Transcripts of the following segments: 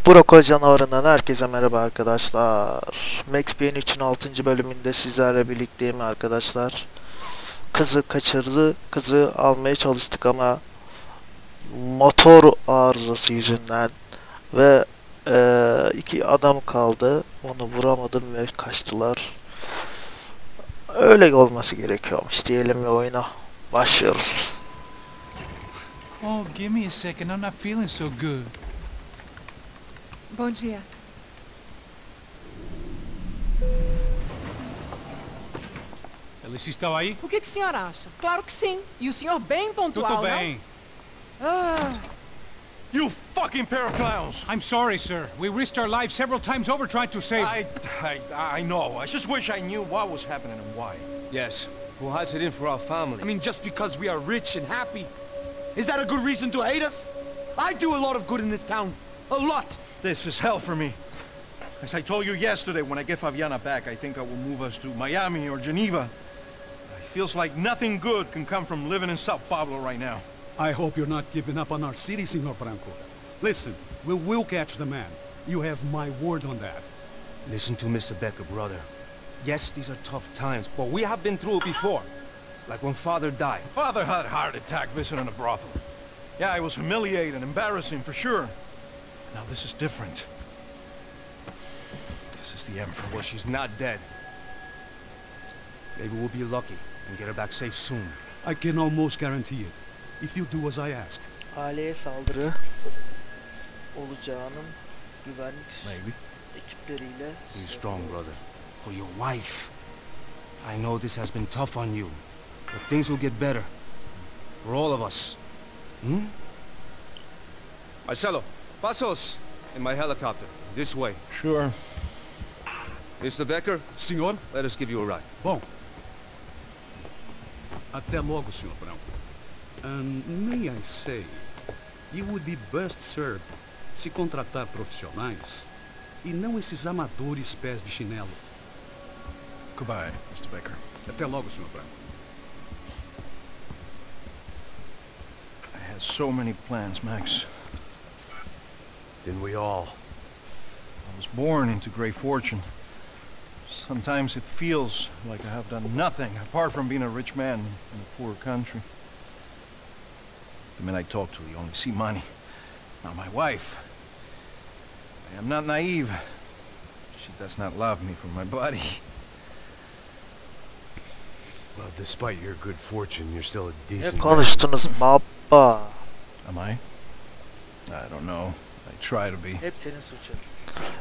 Broko canavarından herkese merhaba arkadaşlar. Max Payne 3'ün 6. bölümünde sizlerle birlikteyim arkadaşlar. Kızı kaçırdı. Kızı almaya çalıştık ama motor arızası yüzünden ve iki adam kaldı. Onu vuramadım ve kaçtılar. Öyle olması gerekiyormuş diyelim ve oyuna başlıyoruz. Oh, give me a second. I'm not feeling so good. Bom dia. Alice estava aí? O que o senhor acha? Claro que sim. E o senhor bem pontual, Tudo não? bem. Ah, You fucking pair of clowns! I'm sorry, sir. We risked our lives several times over trying to save... I know. I just wish I knew what was happening and why. Yes, who has it in for our family? I mean, just because we are rich and happy, is that a good reason to hate us? I do a lot of good in this town. A lot! This is hell for me. As I told you yesterday, when I get Fabiana back, I think I will move us to Miami or Geneva. It feels like nothing good can come from living in Sao Paulo right now. I hope you're not giving up on our city, Senor Branco. Listen, we will catch the man. You have my word on that. Listen to Mr. Becker, brother. Yes, these are tough times, but we have been through it before. Like when Father died. Father had a heart attack visiting a brothel. Yeah, it was humiliating, embarrassing, for sure. Now this is different. This is the Emperor. Well, she's not dead. Maybe we'll be lucky and get her back safe soon. I can almost guarantee it, if you do as I ask. Aileye saldırı olacağının güvenlik ekipleriyle. Be strong, brother. For your wife. I know this has been tough on you, but things will get better. For all of us. Hmm? Marcelo, pasos in my helicopter. This way. Sure. Mr. Becker, Senhor? let us give you a ride. Bom. Até logo, Senhor Branco. And may I say, you would be best served se contratar profissionais e não esses amadores pés de chinelo. Goodbye, Mr. Baker. Até logo, Senhor Branco. I had so many plans, Max. Didn't we all? I was born into great fortune. Sometimes it feels like I have done nothing apart from being a rich man in a poor country. The men I talk to, they only see money. Now my wife, I am not naive. She does not love me for my body. Well, despite your good fortune, you're still a Ne decent... konuştunuz baba? Am I? I don't know. I try to be. Hep senin suçun.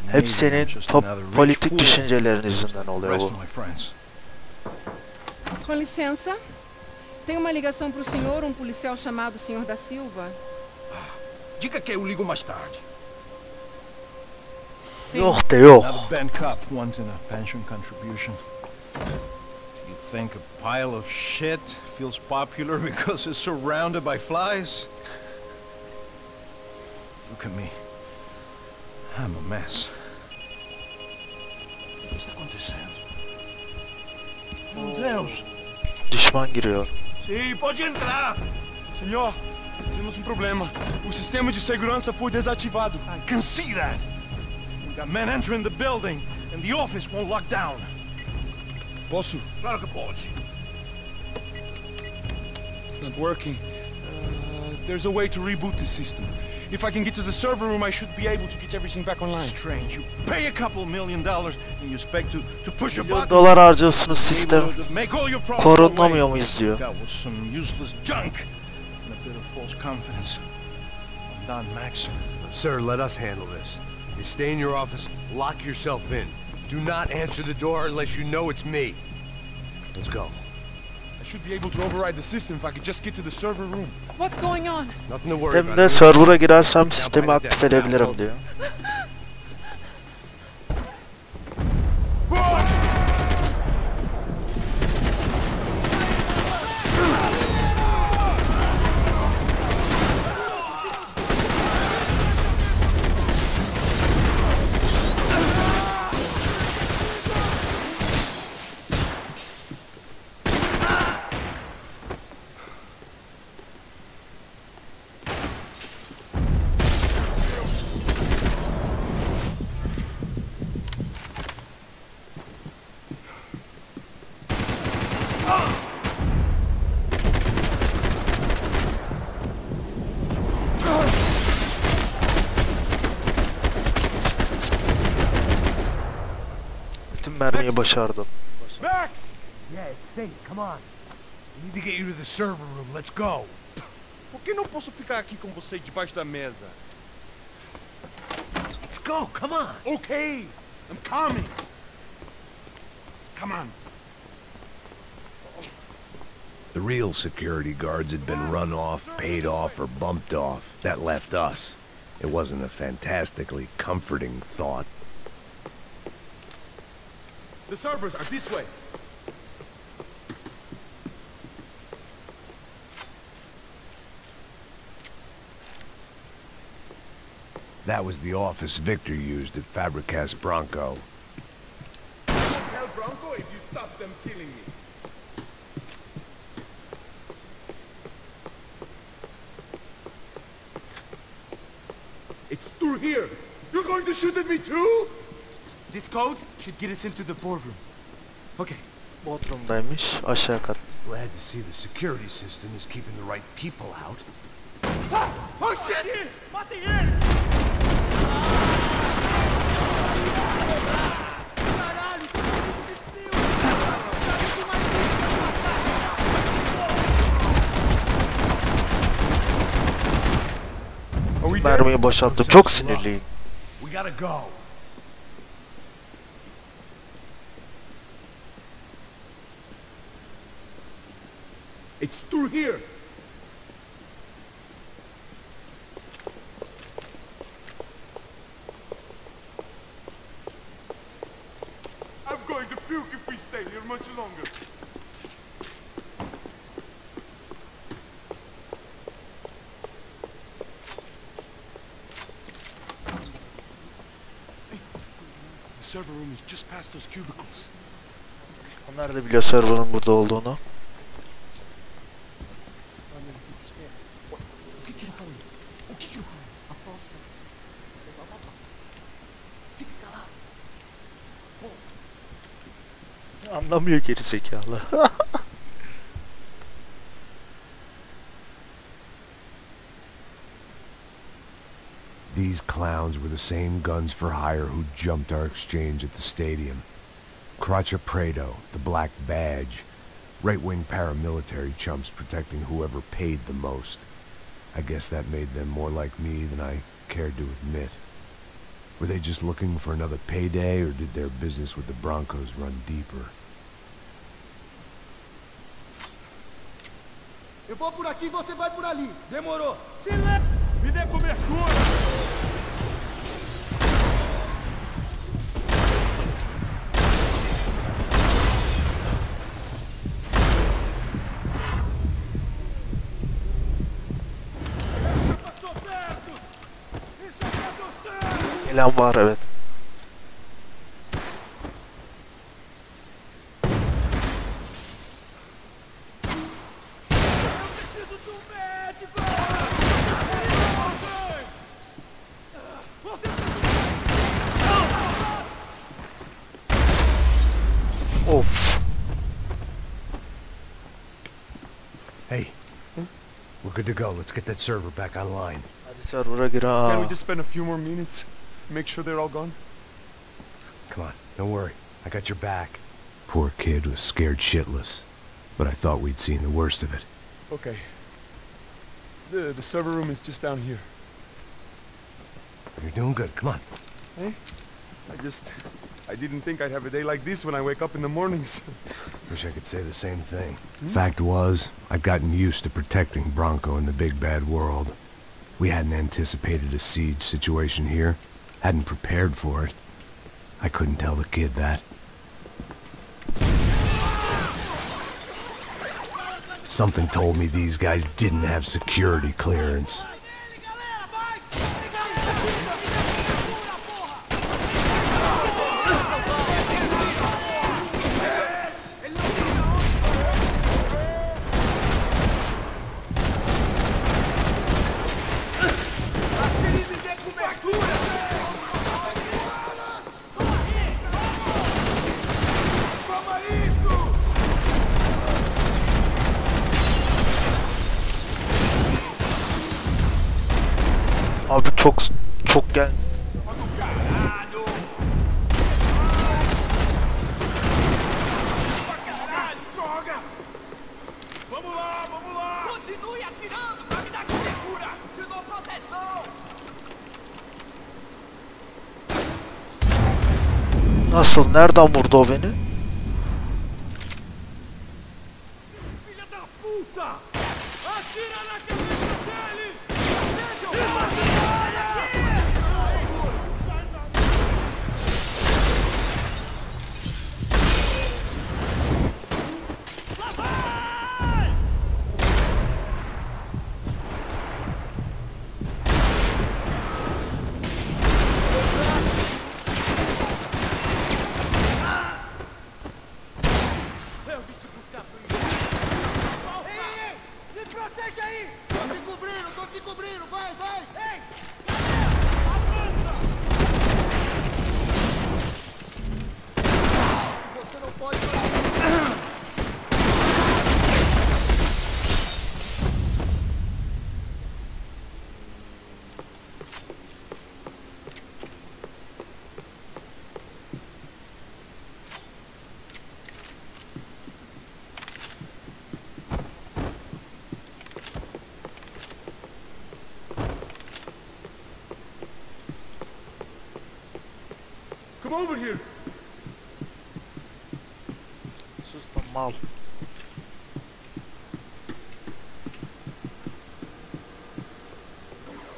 Maybe Hep senin I'm just another rich politik fool. düşüncelerin yüzünden oluyor Rest bu. of my friends. com licença. Tem uma ligação para o senhor, um policial chamado Senhor da Silva. Diga que eu ligo mais tarde. Sim. Yok de yok. Another band cop wanting a pension contribution. Do you think a pile of shit feels popular because it's surrounded by flies? Look at me. I'm a mess. O que está acontecendo? Meu Deus! Düşman giriyor. Sim, pode entrar! Senhor, temos problema. O sistema de segurança foi desativado. I can see that. We got men entering the building, and the office won't lock down. Posso? Claro que pode. It's not working. There's a way to reboot the system. If I can get to the server room, I should be able to get everything back online. Strange. You pay a couple $1 million, and you expect to push a Milyon button. dolar harcıyorsunuz, sistem able to make all your problems korunamıyor away. muyuz diyor. That was some useless junk and a bit of false confidence. I'm done, Max. Sir, let us handle this. You stay in your office, lock yourself in. Do not answer the door unless you know it's me. Let's go. I should be able to override the system if I could just get to the server room. What's going on? Nothing to worry about. Sistemde server'a girersem sistemi aktif edebilirim diyor. Mermiyi başardım. Max! Yeah, it's safe. Come on. We need to get you to the server room. Let's go. Por que não posso ficar aqui com você debaixo da mesa? Let's go. Come on. Okay, I'm coming. Come on. The real security guards had been run off, paid off, or bumped off. That left us. It wasn't a fantastically comforting thought. The servers are this way. That was the office Victor used at Fabricas Bronco. I won't tell Bronco if you stop them killing me. It's through here. You're going to shoot at me too? This code should get us into the boardroom. Okay. Bodrum'daymış. Aşağı kat. Glad to see the security system is keeping the right people out. Ah! Oh shit! Mermiyi boşalttım. Çok sinirliyim. We gotta go. It's through here. I'm going to puke if we stay here much longer. The server room is just past those cubicles. Onlar da biliyor server'ın burada olduğunu. Anlamıyor gerizekalı. These clowns were the same guns for hire who jumped our exchange at the stadium. Crotcha Prado, the Black Badge. Right-wing paramilitary chumps protecting whoever paid the most. I guess that made them more like me than I cared to admit. Were they just looking for another payday, or did their business with the Broncos run deeper? Eu vou por aqui, você vai por ali. Demorou. Silêncio! Me dê cobertura! Gelen var, evet. Of. Hey, we're good to go. Let's get that server back online. Hadi server'a gir Can we ha. just spend a few more minutes? Make sure they're all gone? Come on, don't worry. I got your back. Poor kid was scared shitless, but I thought we'd seen the worst of it. Okay. The server room is just down here. You're doing good. Come on. Hey? I didn't think I'd have a day like this when I wake up in the mornings. Wish I could say the same thing. Fact was, I'd gotten used to protecting Bronco in the big bad world. We hadn't anticipated a siege situation here, hadn't prepared for it. I couldn't tell the kid that. Something told me these guys didn't have security clearance. Abi çok gelmiş. Nasıl? Nereden vurdu o beni? Come over here. Sus lan mal.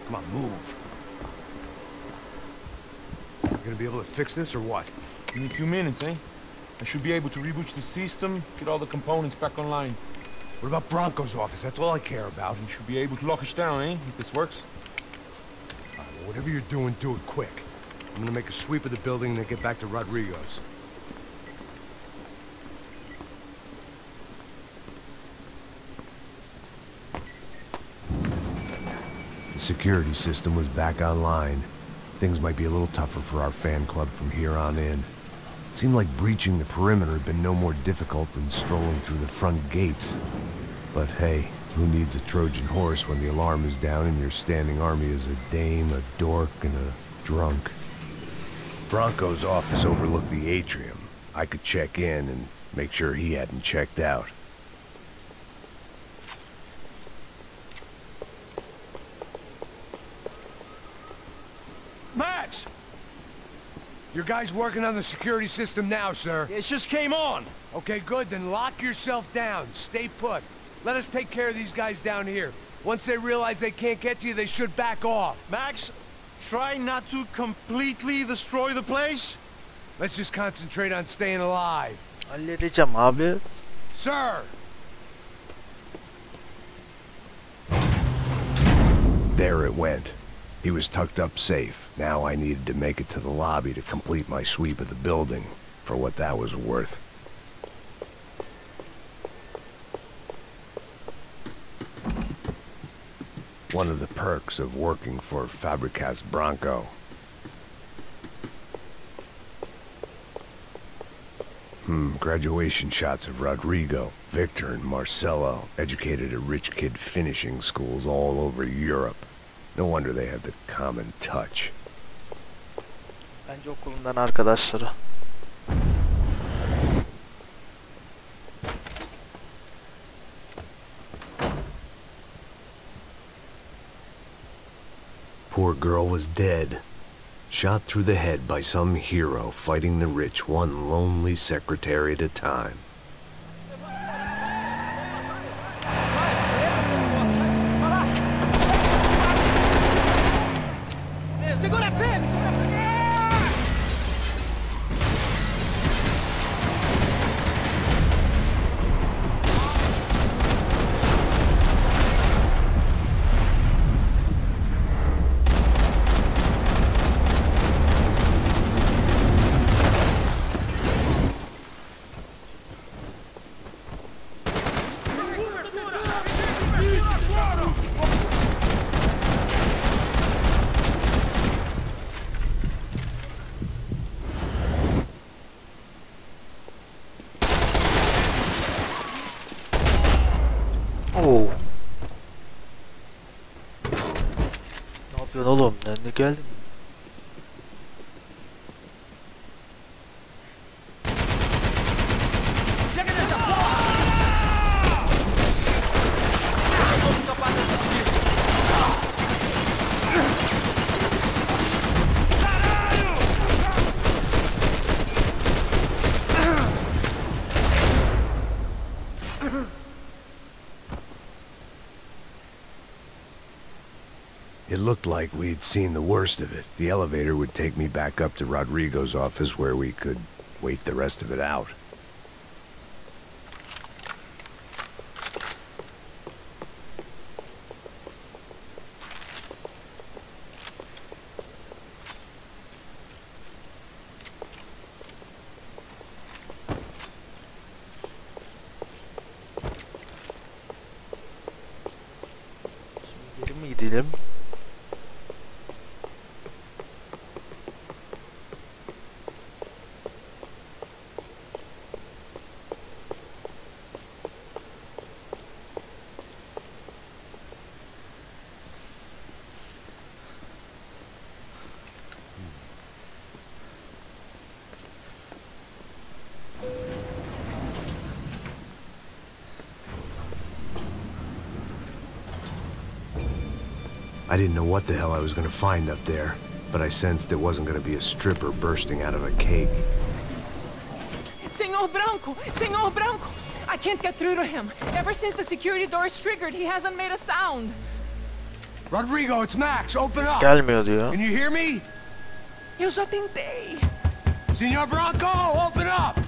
Come on, move. You gonna be able to fix this or what? Give me a few minutes, eh? I should be able to reboot the system, get all the components back online. What about Bronco's office? That's all I care about. You should be able to lock us down, eh? If this works. All right, well, whatever you're doing, do it quick. I'm gonna make a sweep of the building and then get back to Rodrigo's. The security system was back online. Things might be a little tougher for our fan club from here on in. Seemed like breaching the perimeter had been no more difficult than strolling through the front gates. But hey, who needs a Trojan horse when the alarm is down and your standing army is a dame, a dork, and a drunk? Bronco's office overlooked the atrium. I could check in and make sure he hadn't checked out. Max! Your guys working on the security system now, sir. It just came on. Okay, good. Then lock yourself down. Stay put. Let us take care of these guys down here. Once they realize they can't get to you, they should back off. Max, try not to completely destroy the place. Let's just concentrate on staying alive. Halledeceğim abi. Sir! There it went. He was tucked up safe. Now I needed to make it to the lobby to complete my sweep of the building, for what that was worth. One of the perks of working for Fabricas Bronco. Graduation shots of Rodrigo, Victor, and Marcelo, educated at rich kid finishing schools all over Europe. No wonder they have the common touch. Bence okulundan arkadaşları. Poor girl was dead. Shot through the head by some hero fighting the rich one lonely secretary at a time. Oo. Ne yapıyorsun oğlum? Ne geldin? looked like we'd seen the worst of it. The elevator would take me back up to Rodrigo's office where we could wait the rest of it out. Geri mi gidelim? I didn't know what the hell I was gonna find up there, but I sensed it wasn't gonna be a stripper bursting out of a cake. Senor Branco! Senor Branco! I can't get through to him. Ever since the security door is triggered, he hasn't made a sound. Rodrigo, it's Max. Open Ses up. gelmiyor diyor. Can you hear me? Eu já tentei. Senor Branco, open up.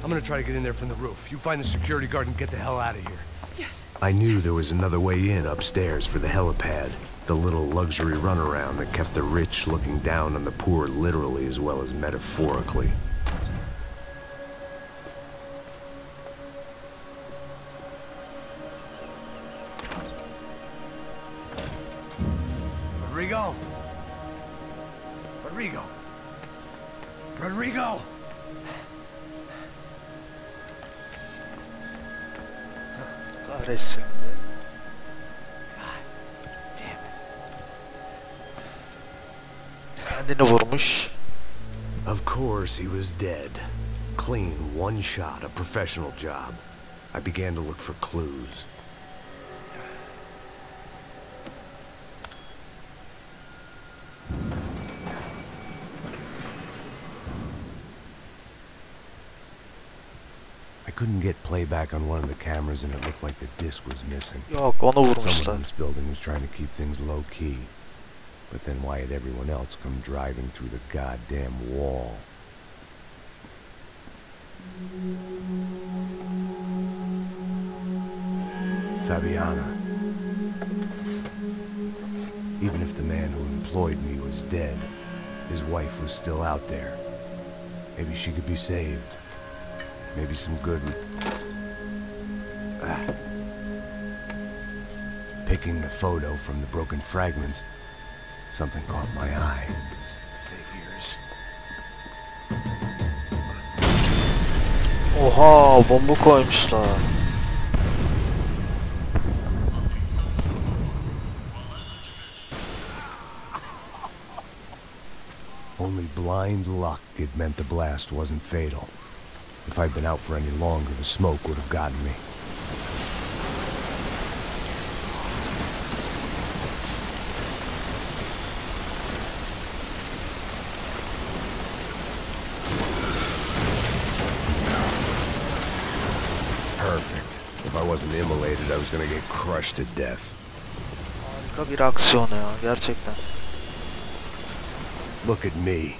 I'm gonna try to get in there from the roof. You find the security guard and get the hell out of here. Yes. I knew there was another way in upstairs for the helipad, the little luxury runaround that kept the rich looking down on the poor literally as well as metaphorically. Rodrigo? Rodrigo? Rodrigo? Kahretsin. Kendini vurmuş. Of course he was dead. Clean, one shot, a professional job. I began to look for clues. I couldn't get playback on one of the cameras and it looked like the disc was missing. Yok, onu Someone vurmuşlar. in this building was trying to keep things low-key. But then why had everyone else come driving through the goddamn wall? Fabiana. Even if the man who employed me was dead, his wife was still out there. Maybe she could be saved. Maybe some good... Picking the photo from the broken fragments, something caught my eye. Figures. Oha, bomba koymuşlar. Only blind luck it meant the blast wasn't fatal. If I'd been out for any longer, the smoke would have gotten me. Perfect. If I wasn't immolated, I was gonna get crushed to death. Harika bir aksiyon ya, gerçekten. Look at me.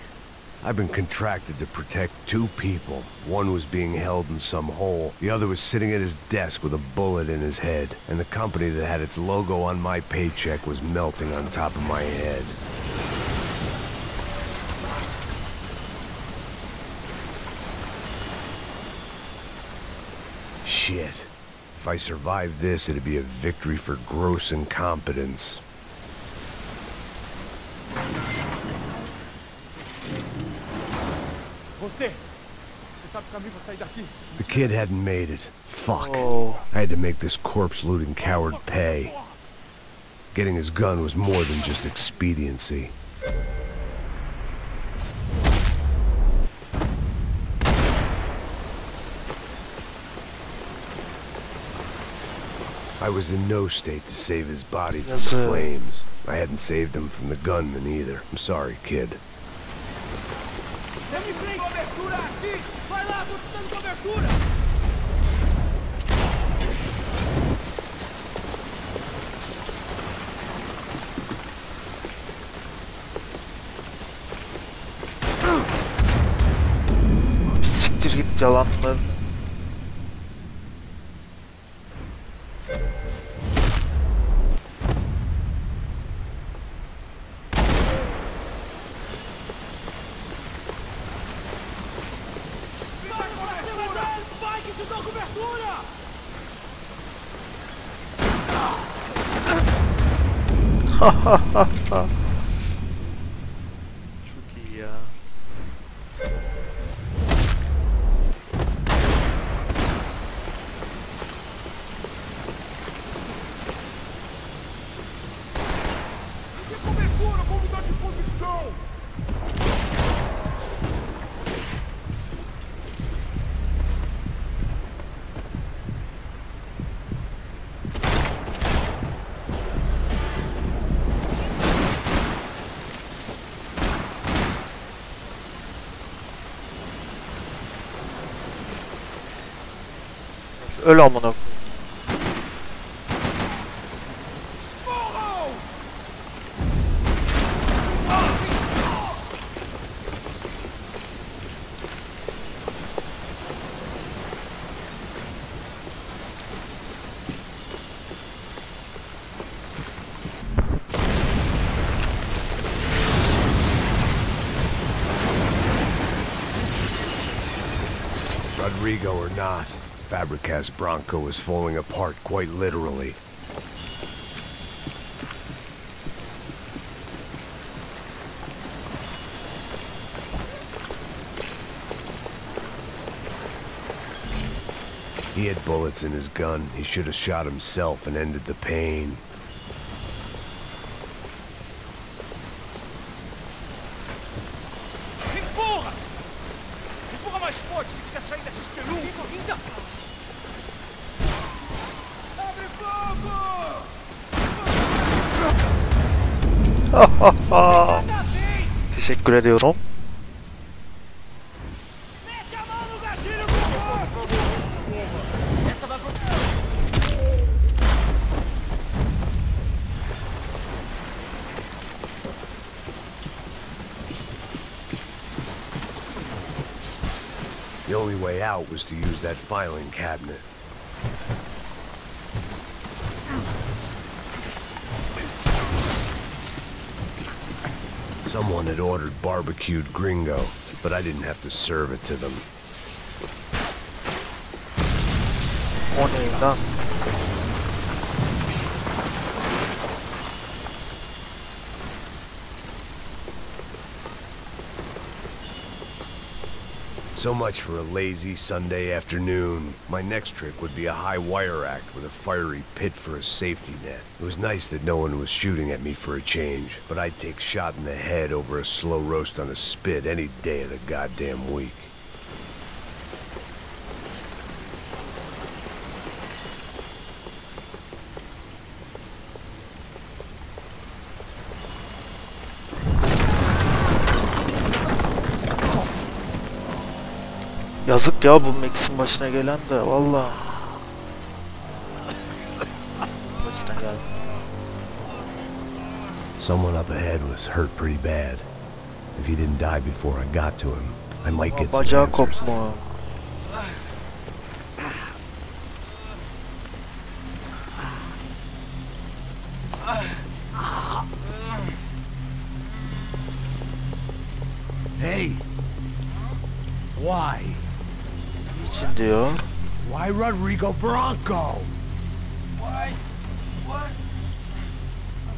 I've been contracted to protect two people. One was being held in some hole. The other was sitting at his desk with a bullet in his head. And the company that had its logo on my paycheck was melting on top of my head. Shit. If I survived this, it'd be a victory for gross incompetence. The kid hadn't made it. Fuck. Oh. I had to make this corpse-looting coward pay. Getting his gun was more than just expediency. I was in no state to save his body from the flames. I hadn't saved him from the gunman either. I'm sorry, kid. fizik yalanlar. Çok iyi ya. Öl amına. Rodrigo or not, Fabricas Bronco is falling apart quite literally. He had bullets in his gun. He should have shot himself and ended the pain. Empurra! Empurra mais forte se quiser sair dessa espelunca! Abre fogo! Teşekkür ediyorum. Mete a mão no gatilho, por favor! Essa vai pro... The only way out was to use that filing cabinet. Someone had ordered barbecued gringo, but I didn't have to serve it to them. O neydi lan? So much for a lazy Sunday afternoon. My next trick would be a high wire act with a fiery pit for a safety net. It was nice that no one was shooting at me for a change, but I'd take shot in the head over a slow roast on a spit any day of the goddamn week. Yazık ya bu Max'in başına gelen de valla. Başına geldi. Someone up ahead was hurt pretty bad. If he didn't die before I got to him, I might get some Bacağı answers. kopma. Hey! Why? İçin diyor. Why Rodrigo Bronco? Why? What?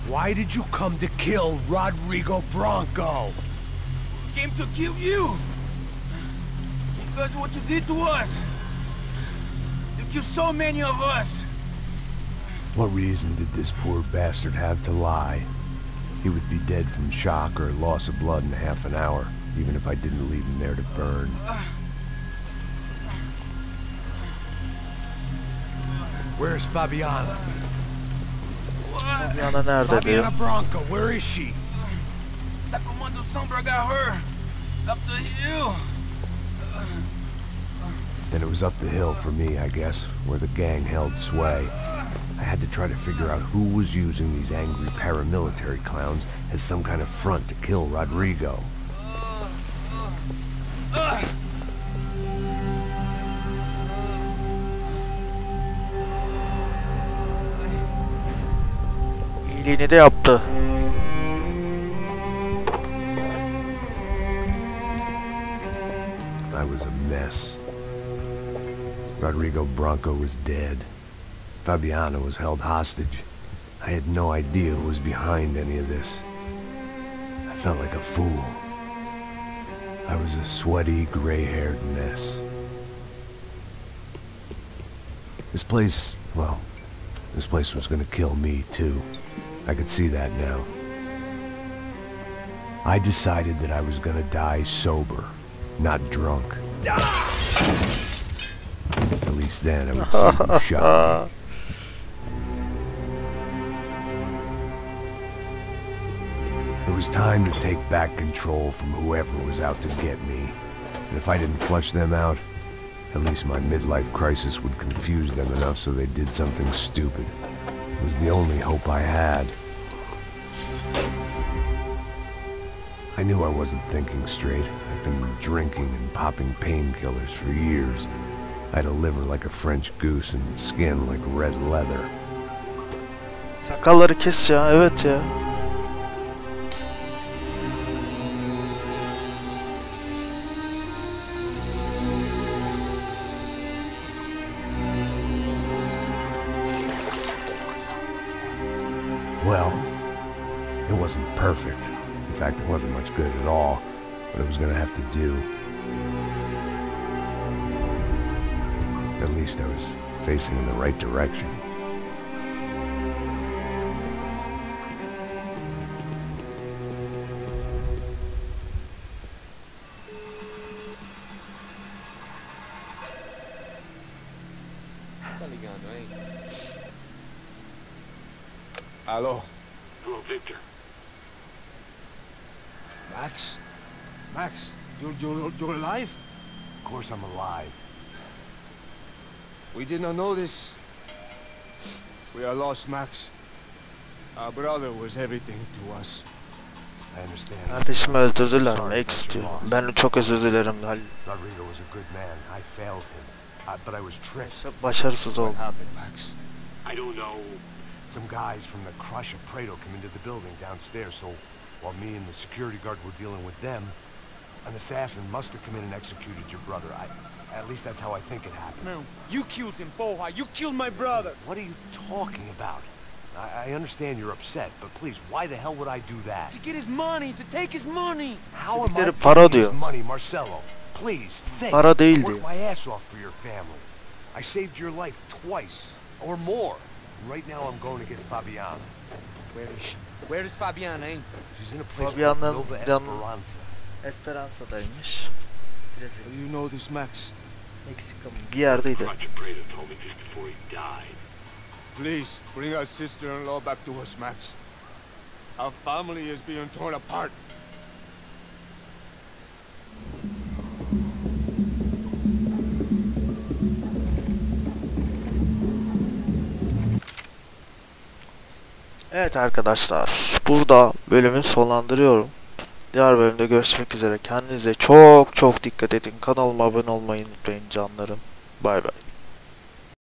Why did you come to kill Rodrigo Bronco? Came to kill you! Because of what you did to us! You killed so many of us! What reason did this poor bastard have to lie? He would be dead from shock or loss of blood in half an hour, even if I didn't leave him there to burn. Where's Fabiana? Fabiana nerede diyor. Fabiana Bronco, where is she? That Comando Sombra got her! Up the hill! Then it was up the hill for me, I guess, where the gang held sway. I had to try to figure out who was using these angry paramilitary clowns as some kind of front to kill Rodrigo. İyiliğini de yaptı. I was a mess. Rodrigo Branco was dead. Fabiana was held hostage. I had no idea who was behind any of this. I felt like a fool. I was a sweaty, gray-haired mess. This place, well, this place was gonna kill me too. I could see that now. I decided that I was gonna die sober, not drunk. At least then I would see who shot me. It was time to take back control from whoever was out to get me. And if I didn't flush them out, at least my midlife crisis would confuse them enough so they did something stupid. It was the only hope I had. I knew I wasn't thinking straight. I'd been drinking and popping painkillers for years. I had a liver like a French goose and skin like red leather. Sakalları kes ya, evet ya. Well, it wasn't perfect. In fact, it wasn't much good at all, but it was gonna have to do. At least I was facing in the right direction. Hello. Hello, Victor. Max? Max, you're alive? Of course I'm alive. We did not know this. We are lost, Max. Our brother was everything to us. I understand. Kardeşimi öldürdüler. Max diyor. Ben çok özür dilerim. Rodrigo was a good man. I failed him. But I was tricked. Başarısız oldum. What happened, Max? I don't know. Some guys from the Crush of Prado came into the building downstairs, so while me and the security guard were dealing with them, an assassin must have come in and executed your brother. At least that's how I think it happened. No, you killed him, Boha. You killed my brother. What are you talking about? I understand you're upset, but please, why the hell would I do that? To get his money, to take his money. How am I Siktir para taking diyor. his money, Marcelo? Please, think. Para değil I worked diyor. my ass off for your family. I saved your life twice, or more. Right now I'm going to get Fabiana. Where is she? Where is Fabiana, eh? She's in a place called Fabiana'nın Nova yan Esperanza. Esperanza'daymış. Do you know this, Max? Meksika mı? Bir yerdeydi. Roger Prado told me just before he died. Please, bring our sister-in-law back to us, Max. Our family is being torn apart. Evet arkadaşlar, burada bölümü sonlandırıyorum. Diğer bölümde görüşmek üzere. Kendinize çok çok dikkat edin. Kanalıma abone olmayı unutmayın canlarım. Bay bay.